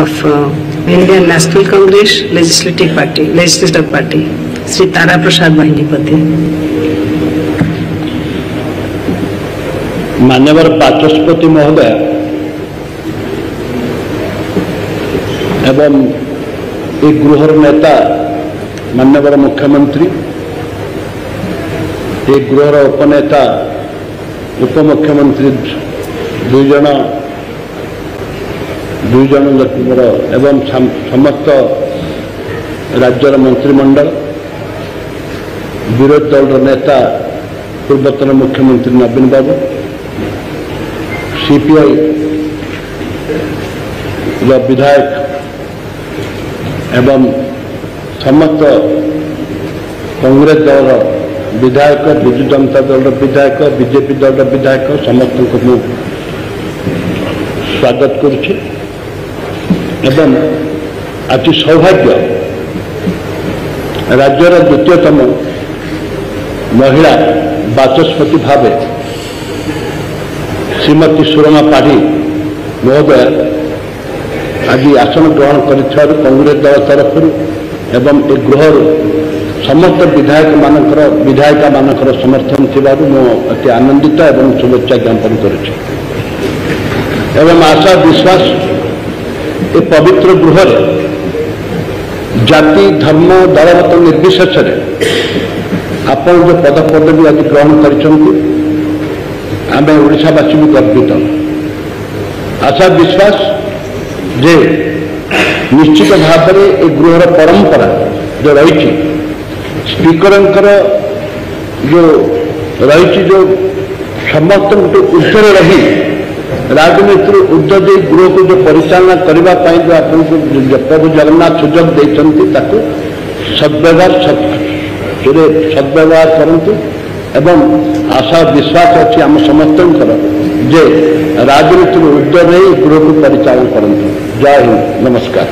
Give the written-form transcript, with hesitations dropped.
of Indian National Congress Legislative Party, Sri Tara Prasad Bahinipathi. मान्यवर बाचस्पति महोदय एवं एक गृहर नेता मान्यवर मुख्यमंत्री, एक गृहर उपनेता उपमुख्यमंत्री दुई जन एवं समस्त राज्यर मंत्रिमंडल, विरोधी दल नेता पूर्वतन मुख्यमंत्री नवीन बाबू, सीपीआई विधायक एवं समस्त कांग्रेस दल विधायक, विजु जनता दल विधायक, बीजेपी दल विधायक समस्त को स्वागत करुछि। एवं आज सौभाग्य राज्यर द्वितीयतम महिला बाचस्पति भाव श्रीमती सुरमा पाढ़ी महोदय आज आसन ग्रहण कर कांग्रेस दल तरफ एवं ए गृह समस्त विधायिका मानकर समर्थन थी अति आनंदित एवं शुभेच्छा ज्ञापन करुछि। एवं आशा विश्वास ए पवित्र गृह जाति धर्म दलगत निर्विशेष आपण जो पद पदवी आज ग्रहण कर आम ओडावासी भी गर्वित। आशा विश्वास जे निश्चित भाव में ए गृहर परंपरा जो रही स्पीकर जो रही जो समस्त ऊर्धर रही राजनीति ऊर्ध दे गृह को जो परिचालना करने जो आपको प्रभु जगन्नाथ सुजोग देते सद्व्यवहार करंतु एवं आशा विश्वास अच्छी आम समस्त जे राजनीति ऊर्ध दे गृह को परिचालन करंतु। जय हिंद, नमस्कार।